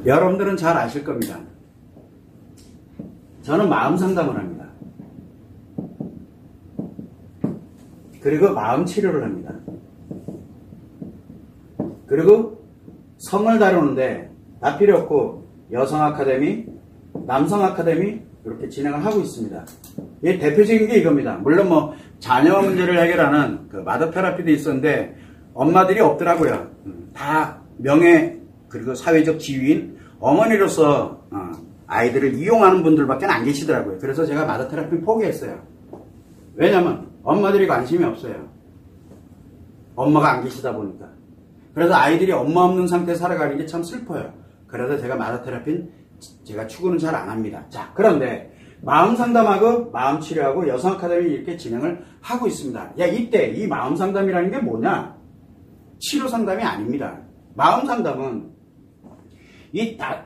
여러분들은 잘 아실 겁니다. 저는 마음 상담을 합니다. 그리고 마음 치료를 합니다. 그리고 성을 다루는데 다 필요 없고 여성 아카데미, 남성 아카데미 이렇게 진행을 하고 있습니다. 이 대표적인 게 이겁니다. 물론 뭐 자녀 문제를 해결하는 그 마더 테라피도 있었는데 엄마들이 없더라고요. 다 명예 그리고 사회적 지위인 어머니로서 아이들을 이용하는 분들밖에 안 계시더라고요. 그래서 제가 마더 테라피 포기했어요. 왜냐면 엄마들이 관심이 없어요. 엄마가 안 계시다 보니까. 그래서 아이들이 엄마 없는 상태에 살아가는 게 참 슬퍼요. 그래서 제가 마더 테라피는 제가 추구는 잘 안 합니다. 자, 그런데 마음 상담하고 마음 치료하고 여성 아카데미 이렇게 진행을 하고 있습니다. 이때 이 마음 상담이라는 게 뭐냐? 치료 상담이 아닙니다. 마음 상담은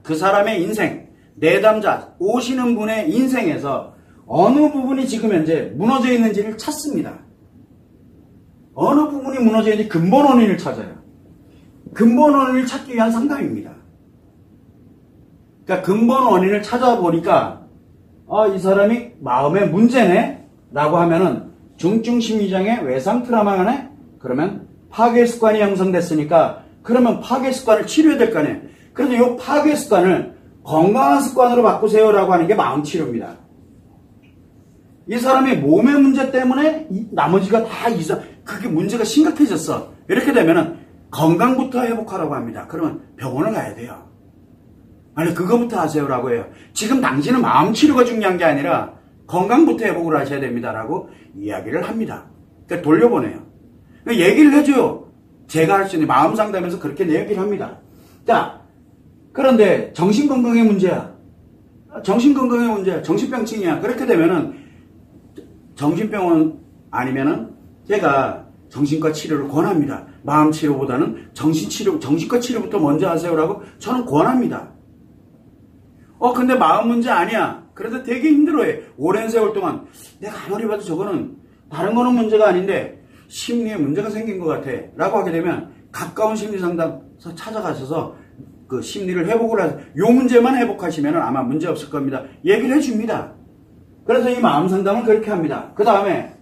그 사람의 인생, 내담자, 오시는 분의 인생에서 어느 부분이 지금 현재 무너져 있는지를 찾습니다. 어느 부분이 무너져 있는지 근본 원인을 찾아요. 근본 원인을 찾기 위한 상담입니다. 그러니까 근본 원인을 찾아보니까 이 사람이 마음에 문제네? 라고 하면은 중증 심리장애 외상 트라우마네? 그러면 파괴 습관이 형성됐으니까 그러면 파괴 습관을 치료해야 될 거 아니에요. 그래서 이 파괴 습관을 건강한 습관으로 바꾸세요라고 하는 게 마음 치료입니다. 이 사람이 몸의 문제 때문에 나머지가 다 그게 문제가 심각해졌어. 이렇게 되면은 건강부터 회복하라고 합니다. 그러면 병원을 가야 돼요. 아니 그거부터 하세요라고 해요. 지금 당신은 마음 치료가 중요한 게 아니라 건강부터 회복을 하셔야 됩니다라고 이야기를 합니다. 그러니까 돌려보내요. 그러니까 얘기를 해줘요. 제가 할 수 있는 마음 상담에서 그렇게 얘기를 합니다. 자, 그런데 정신건강의 문제야. 정신건강의 문제야. 정신병증이야. 그렇게 되면은 정신병원 아니면은 제가 정신과 치료를 권합니다. 마음 치료보다는 정신과 치료부터 먼저 하세요라고 저는 권합니다. 근데 마음 문제 아니야. 그래도 되게 힘들어해. 오랜 세월 동안 내가 아무리 봐도 저거는 다른 거는 문제가 아닌데 심리에 문제가 생긴 것 같아 라고 하게 되면 가까운 심리상담소 찾아가셔서 그 심리를 회복을 하세요. 요 문제만 회복하시면 아마 문제 없을 겁니다. 얘기를 해줍니다. 그래서 이 마음 상담을 그렇게 합니다. 그 다음에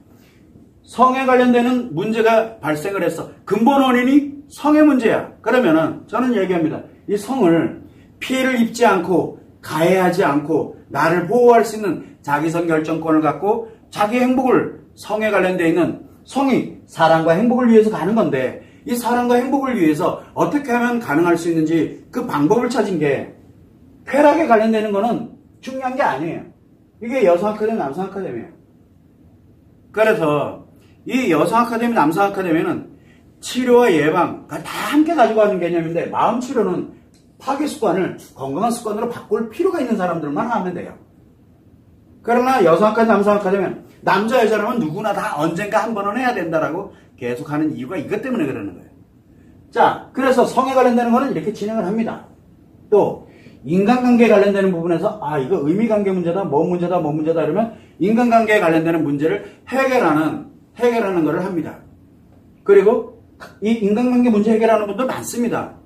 성에 관련되는 문제가 발생을 했어. 근본 원인이 성의 문제야. 그러면은 저는 얘기합니다. 이 성을 피해를 입지 않고 가해하지 않고 나를 보호할 수 있는 자기성 결정권을 갖고 자기 행복을 성에 관련되어 있는 성이 사랑과 행복을 위해서 가는 건데 이 사랑과 행복을 위해서 어떻게 하면 가능할 수 있는지 그 방법을 찾은 게 쾌락에 관련되는 거는 중요한 게 아니에요. 이게 여성 아카데미, 남성 아카데미예요. 그래서 이 여성 아카데미, 남성 아카데미는 치료와 예방 다 함께 가지고 가는 개념인데 마음 치료는 파괴 습관을 건강한 습관으로 바꿀 필요가 있는 사람들만 하면 돼요. 그러나 여성 아카데미, 남성 아카데미는 남자, 여자라면 누구나 다 언젠가 한 번은 해야 된다라고 계속 하는 이유가 이것 때문에 그러는 거예요. 자, 그래서 성에 관련되는 거는 이렇게 진행을 합니다. 또 인간관계에 관련되는 부분에서 이거 의미관계 문제다, 뭐 문제다 이러면 인간관계에 관련되는 문제를 해결하는 것을 합니다. 그리고 이 인간관계 문제 해결하는 분들 많습니다.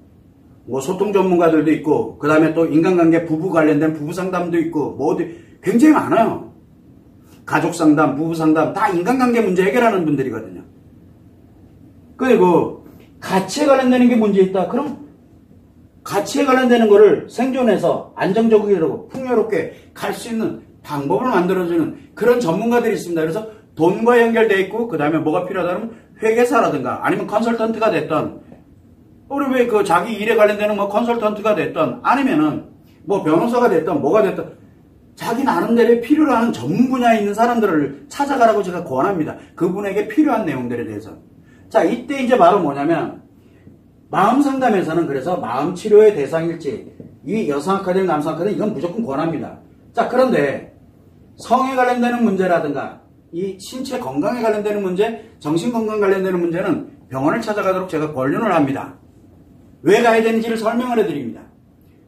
뭐 소통 전문가들도 있고 그 다음에 또 인간관계 부부 관련된 부부 상담도 있고 뭐 굉장히 많아요. 가족 상담, 부부 상담 다 인간관계 문제 해결하는 분들이거든요. 그리고 가치에 관련되는 게 문제 있다. 그럼 가치에 관련되는 거를 생존해서 안정적이고 풍요롭게 갈 수 있는 방법을 만들어주는 그런 전문가들이 있습니다. 그래서 돈과 연결되어 있고 그 다음에 뭐가 필요하다면 회계사라든가 아니면 컨설턴트가 됐던 우리 왜 그 자기 일에 관련되는 뭐 컨설턴트가 됐던 아니면은 뭐 변호사가 됐던 뭐가 됐던 자기 나름대로 필요로 하는 전문 분야에 있는 사람들을 찾아가라고 제가 권합니다. 그분에게 필요한 내용들에 대해서. 자, 이때 이제 바로 뭐냐면 마음 상담에서는 그래서 마음 치료의 대상일지 이 여성 아카데미, 남성 아카데미 이건 무조건 권합니다. 자, 그런데 성에 관련되는 문제라든가 이 신체 건강에 관련되는 문제, 정신 건강 관련되는 문제는 병원을 찾아가도록 제가 권유를 합니다. 왜 가야 되는지를 설명을 해드립니다.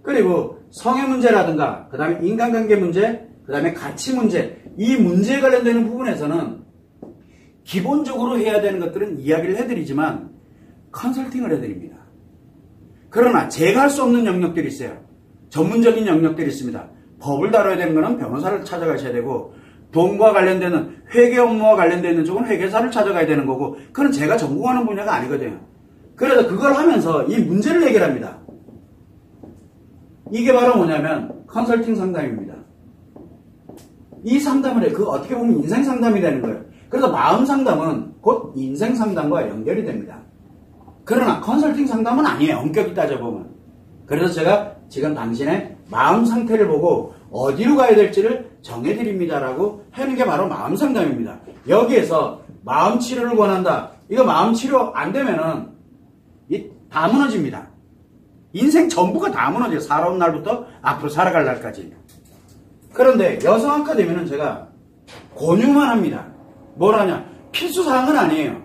그리고 성의 문제라든가 그 다음에 인간관계 문제, 그 다음에 가치 문제 이 문제에 관련되는 부분에서는 기본적으로 해야 되는 것들은 이야기를 해드리지만 컨설팅을 해드립니다. 그러나 제가 할 수 없는 영역들이 있어요. 전문적인 영역들이 있습니다. 법을 다뤄야 되는 거는 변호사를 찾아가셔야 되고, 돈과 관련되는 회계 업무와 관련되는 쪽은 회계사를 찾아가야 되는 거고, 그건 제가 전공하는 분야가 아니거든요. 그래서 그걸 하면서 이 문제를 해결합니다. 이게 바로 뭐냐면 컨설팅 상담입니다. 이 상담을 해. 어떻게 보면 인생 상담이 되는 거예요. 그래서 마음 상담은 곧 인생 상담과 연결이 됩니다. 그러나 컨설팅 상담은 아니에요. 엄격히 따져보면. 그래서 제가 지금 당신의 마음 상태를 보고 어디로 가야 될지를 정해드립니다라고 하는 게 바로 마음 상담입니다. 여기에서 마음 치료를 원한다. 이거 마음 치료 안 되면은 다 무너집니다. 인생 전부가 다 무너져요. 살아온 날부터 앞으로 살아갈 날까지. 그런데 여성 아카데미는 제가 권유만 합니다. 뭐라냐? 필수사항은 아니에요.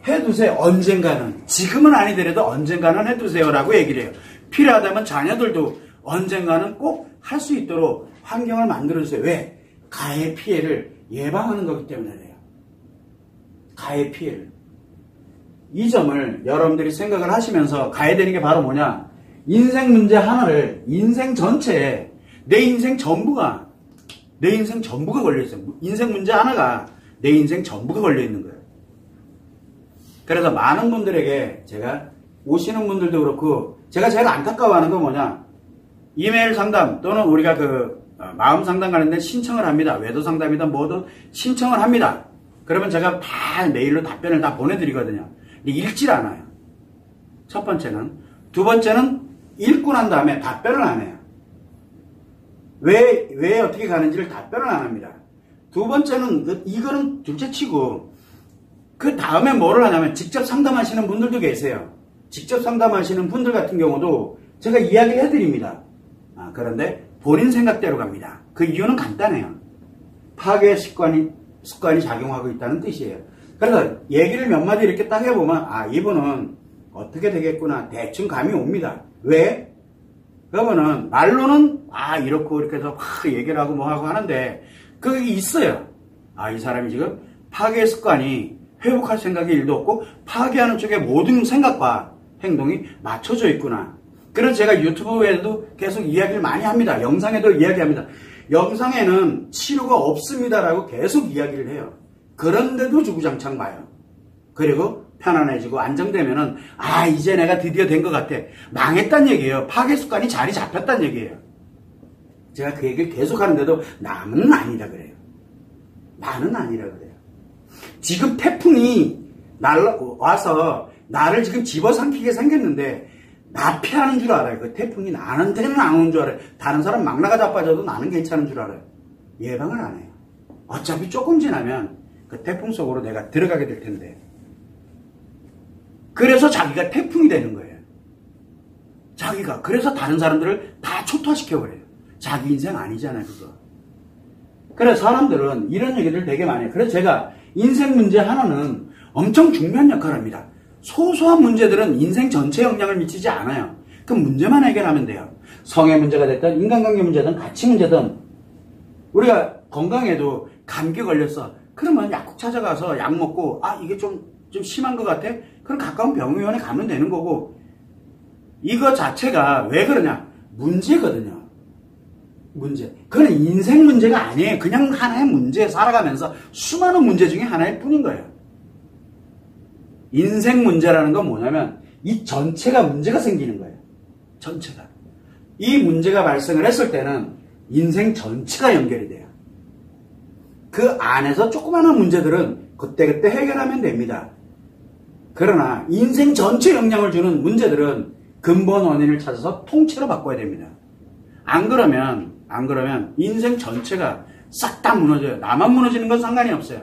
해두세요. 언젠가는. 지금은 아니더라도 언젠가는 해두세요라고 얘기를 해요. 필요하다면 자녀들도 언젠가는 꼭 할 수 있도록 환경을 만들어주세요. 왜? 가해 피해를 예방하는 거기 때문에 그래요. 가해 피해를. 이 점을 여러분들이 생각을 하시면서 가야 되는 게 바로 뭐냐? 인생 문제 하나를 인생 전체에 내 인생 전부가 걸려있어요. 인생 문제 하나가 내 인생 전부가 걸려있는 거예요. 그래서 많은 분들에게 제가 오시는 분들도 그렇고 제가 제일 안타까워하는 건 뭐냐? 이메일 상담 또는 우리가 마음 상담 관련된 신청을 합니다. 외도 상담이든 뭐든 신청을 합니다. 그러면 제가 다 메일로 답변을 다 보내드리거든요. 근데 읽질 않아요. 첫 번째는. 두 번째는 읽고 난 다음에 답변을 안 해요. 왜 어떻게 가는지를 답변을 안 합니다. 두 번째는 이거는 둘째치고 그 다음에 뭐를 하냐면 직접 상담하시는 분들도 계세요. 직접 상담하시는 분들 같은 경우도 제가 이야기를 해드립니다. 그런데 본인 생각대로 갑니다. 그 이유는 간단해요. 파괴 습관이 작용하고 있다는 뜻이에요. 그래서 얘기를 몇 마디 이렇게 딱 해보면 이분은 어떻게 되겠구나 대충 감이 옵니다. 왜? 그러면은 말로는 이렇고 이렇게 해서 확 얘기를 하고 뭐 하고 하는데 그게 있어요. 이 사람이 지금 파괴 습관이 회복할 생각이 일도 없고 파괴하는 쪽에 모든 생각과 행동이 맞춰져 있구나. 그래서 제가 유튜브에도 계속 이야기를 많이 합니다. 영상에도 이야기합니다. 영상에는 치료가 없습니다라고 계속 이야기를 해요. 그런데도 주구장창 봐요. 그리고 편안해지고 안정되면은 이제 내가 드디어 된 것 같아. 망했단 얘기예요. 파괴 습관이 자리 잡혔단 얘기예요. 제가 그 얘기를 계속 하는데도 남은 아니다 그래요. 나는 아니라 그래요. 지금 태풍이 와서 나를 지금 집어삼키게 생겼는데 나 피하는 줄 알아요. 그 태풍이 나한테는 안 오는 줄 알아요. 다른 사람 막 나가 자빠져도 나는 괜찮은 줄 알아요. 예방을 안 해요. 어차피 조금 지나면 그 태풍 속으로 내가 들어가게 될 텐데. 그래서 자기가 태풍이 되는 거예요. 그래서 다른 사람들을 다 초토화시켜버려요. 자기 인생 아니잖아요, 그거. 그래서 사람들은 이런 얘기를 되게 많이 해요. 그래서 제가 인생 문제 하나는 엄청 중요한 역할을 합니다. 소소한 문제들은 인생 전체에 영향을 미치지 않아요. 그 문제만 해결하면 돼요. 성의 문제가 됐든 인간관계 문제든 가치 문제든 우리가 건강에도 감기 걸렸어. 그러면 약국 찾아가서 약 먹고 이게 좀 심한 것 같아? 그럼 가까운 병원에 가면 되는 거고 이거 자체가 왜 그러냐? 문제거든요. 문제. 그건 인생 문제가 아니에요. 그냥 하나의 문제 살아가면서 수많은 문제 중에 하나일 뿐인 거예요. 인생 문제라는 건 뭐냐면 이 전체가 문제가 생기는 거예요. 전체가. 이 문제가 발생을 했을 때는 인생 전체가 연결이 돼요. 그 안에서 조그마한 문제들은 그때그때 해결하면 됩니다. 그러나 인생 전체에 영향을 주는 문제들은 근본 원인을 찾아서 통째로 바꿔야 됩니다. 안 그러면 인생 전체가 싹 다 무너져요. 나만 무너지는 건 상관이 없어요.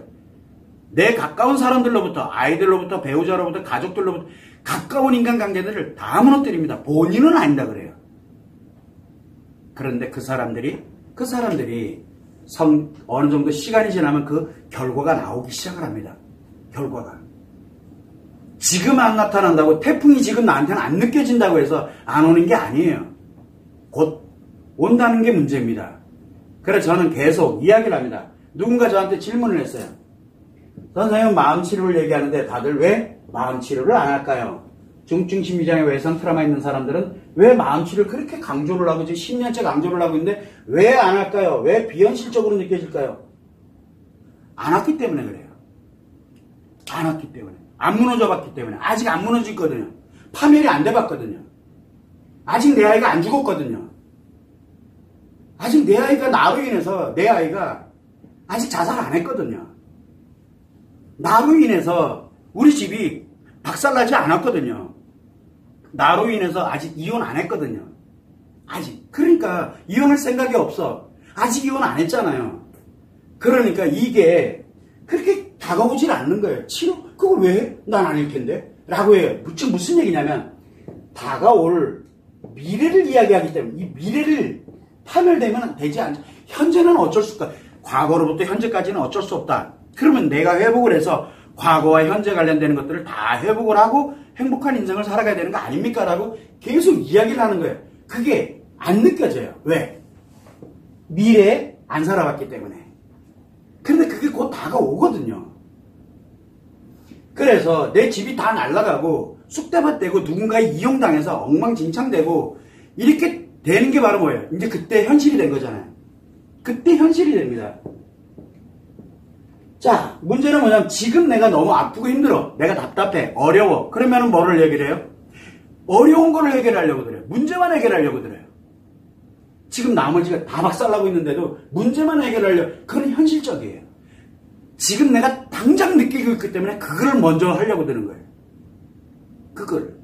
내 가까운 사람들로부터 아이들로부터 배우자로부터 가족들로부터 가까운 인간관계들을 다 무너뜨립니다. 본인은 아니다 그래요. 그런데 그 사람들이 어느 정도 시간이 지나면 그 결과가 나오기 시작을 합니다. 결과가. 지금 안 나타난다고 태풍이 지금 나한테는 안 느껴진다고 해서 안 오는 게 아니에요. 곧 온다는 게 문제입니다. 그래서 저는 계속 이야기를 합니다. 누군가 저한테 질문을 했어요. 선생님 마음치료를 얘기하는데 다들 왜 마음치료를 안 할까요? 중증 심리장애 외상 트라우마 있는 사람들은 왜 마음치료를 그렇게 강조를 하고 지금 10년째 강조를 하고 있는데 왜 안 할까요? 왜 비현실적으로 느껴질까요? 안 왔기 때문에 그래요. 안 왔기 때문에. 안 무너져 봤기 때문에. 아직 안 무너졌거든요. 파멸이 안 돼봤거든요. 아직 내 아이가 안 죽었거든요. 아직 내 아이가 나로 인해서 내 아이가 아직 자살 안 했거든요. 나로 인해서 우리 집이 박살나지 않았거든요. 나로 인해서 아직 이혼 안 했거든요. 아직. 그러니까 이혼할 생각이 없어. 아직 이혼 안 했잖아요. 그러니까 이게 그렇게 다가오질 않는 거예요. 치료? 그거 왜? 난 아닐 텐데? 라고 해요. 지금 무슨 얘기냐면 다가올 미래를 이야기하기 때문에 이 미래를 파멸되면 되지 않죠. 현재는 어쩔 수 없다. 과거로부터 현재까지는 어쩔 수 없다. 그러면 내가 회복을 해서 과거와 현재 관련되는 것들을 다 회복을 하고 행복한 인생을 살아가야 되는 거 아닙니까? 라고 계속 이야기를 하는 거예요. 그게 안 느껴져요. 왜? 미래에 안 살아봤기 때문에. 그런데 그게 곧 다가오거든요. 그래서 내 집이 다 날아가고 쑥대밭 되고 누군가에 이용당해서 엉망진창되고 이렇게 되는 게 바로 뭐예요? 이제 그때 현실이 된 거잖아요. 그때 현실이 됩니다. 자, 문제는 뭐냐면 지금 내가 너무 아프고 힘들어. 내가 답답해. 어려워. 그러면 뭐를 얘기를 해요? 어려운 거를 해결하려고 그래요. 문제만 해결하려고 그래요. 지금 나머지가 다 박살나고 있는데도 문제만 해결하려고. 그건 현실적이에요. 지금 내가 당장 느끼고 있기 때문에 그걸 먼저 하려고 드는 거예요. 그걸.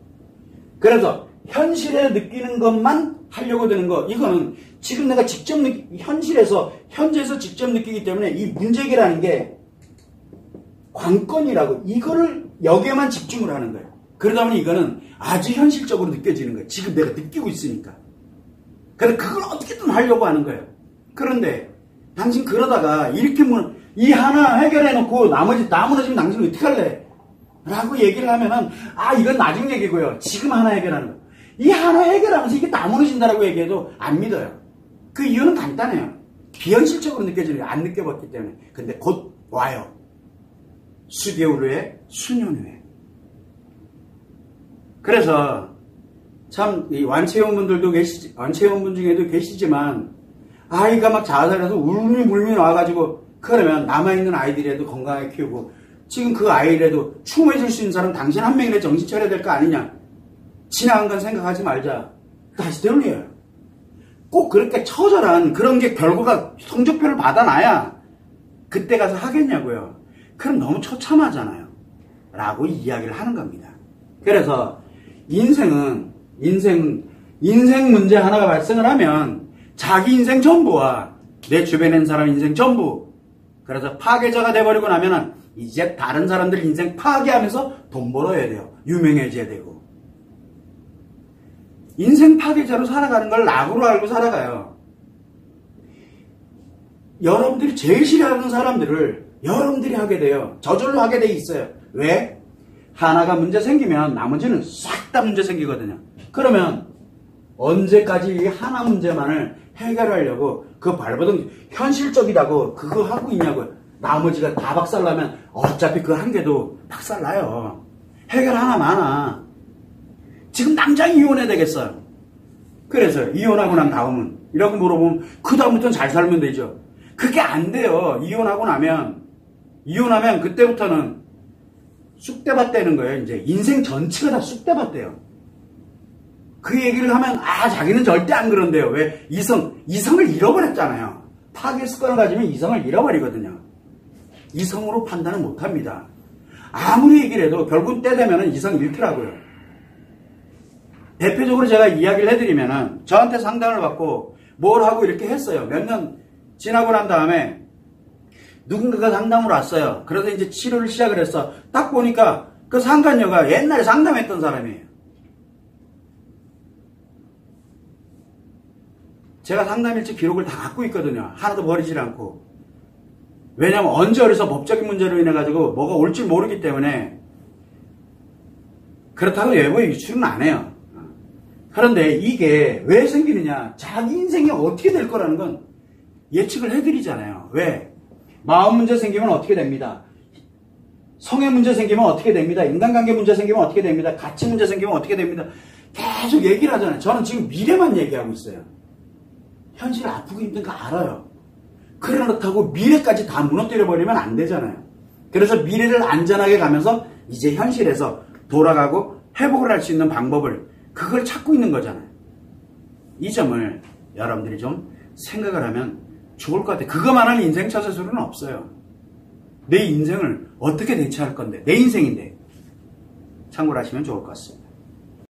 그래서 현실에 느끼는 것만 하려고 드는 거, 이거는 지금 내가 직접 현실에서, 현재에서 직접 느끼기 때문에 이 문제기라는 게 관건이라고, 이거를 여기에만 집중을 하는 거예요. 그러다 보니 이거는 아주 현실적으로 느껴지는 거예요. 지금 내가 느끼고 있으니까. 그래서 그걸 어떻게든 하려고 하는 거예요. 그런데 당신 그러다가 이렇게 이 하나 해결해놓고 나머지 다 무너지면 당신 어떻게 할래? 라고 얘기를 하면은 이건 나중 얘기고요. 지금 하나 해결하는 거. 이 하나 해결하면서 이게 다 무너진다라고 얘기해도 안 믿어요. 그 이유는 간단해요. 비현실적으로 느껴지는 게 안 느껴봤기 때문에. 근데 곧 와요. 수개월 후에, 수년 후에. 그래서 참 이 완체원분들도 완체원분 중에도 계시지만 아이가 막 자살해서 울밀물밀 와가지고 그러면 남아있는 아이들이라도 건강하게 키우고 지금 그 아이라도 추모해줄 수 있는 사람 당신 한 명이라도 정신 차려야 될 거 아니냐. 지나간 건 생각하지 말자. 다시 되돌려요. 꼭 그렇게 처절한 그런 게 결과가 성적표를 받아놔야 그때 가서 하겠냐고요. 그럼 너무 처참하잖아요. 라고 이야기를 하는 겁니다. 그래서 인생 문제 하나가 발생을 하면 자기 인생 전부와 내 주변에 있는 사람 인생 전부, 그래서 파괴자가 돼버리고 나면은 이제 다른 사람들 인생 파괴하면서 돈 벌어야 돼요. 유명해져야 되고. 인생 파괴자로 살아가는 걸 낙으로 알고 살아가요. 여러분들이 제일 싫어하는 사람들을 여러분들이 하게 돼요. 저절로 하게 돼 있어요. 왜? 하나가 문제 생기면 나머지는 싹 다 문제 생기거든요. 그러면 언제까지 이 하나 문제만을 해결하려고 그 발버둥 현실적이라고 그거 하고 있냐고요. 나머지가 다 박살나면 어차피 그 한 개도 박살나요. 해결 하나 많아. 지금 당장 이혼해야 되겠어요. 그래서 이혼하고 난 다음은 이라고 물어보면 그 다음부터는 잘 살면 되죠. 그게 안 돼요. 이혼하고 나면 그때부터는 쑥대밭 되는 거예요. 이제 인생 전체가 다 쑥대밭 돼요. 그 얘기를 하면 자기는 절대 안 그런데요. 왜? 이성을 잃어버렸잖아요. 파괴 습관을 가지면 이성을 잃어버리거든요. 이성으로 판단을 못합니다. 아무리 얘기를 해도 결국은 때 되면 이성 잃더라고요. 대표적으로 제가 이야기를 해드리면은 저한테 상담을 받고 뭘 하고 이렇게 했어요. 몇 년 지나고 난 다음에 누군가가 상담을 왔어요. 그래서 이제 치료를 시작을 했어. 딱 보니까 그 상담녀가 옛날에 상담했던 사람이에요. 제가 상담일지 기록을 다 갖고 있거든요. 하나도 버리질 않고. 왜냐면 언제 어디서 법적인 문제로 인해 가지고 뭐가 올 줄 모르기 때문에 그렇다고 외부에 유출은 안 해요. 그런데 이게 왜 생기느냐. 자기 인생이 어떻게 될 거라는 건 예측을 해드리잖아요. 왜? 마음 문제 생기면 어떻게 됩니다. 성의 문제 생기면 어떻게 됩니다. 인간관계 문제 생기면 어떻게 됩니다. 가치 문제 생기면 어떻게 됩니다. 계속 얘기를 하잖아요. 저는 지금 미래만 얘기하고 있어요. 현실 아프고 힘든 거 알아요. 그렇다고 미래까지 다 무너뜨려버리면 안 되잖아요. 그래서 미래를 안전하게 가면서 이제 현실에서 돌아가고 회복을 할 수 있는 방법을 그걸 찾고 있는 거잖아요. 이 점을 여러분들이 좀 생각을 하면 좋을 것 같아요. 그거만한 인생 처세술은 없어요. 내 인생을 어떻게 대처할 건데 내 인생인데 참고를 하시면 좋을 것 같습니다.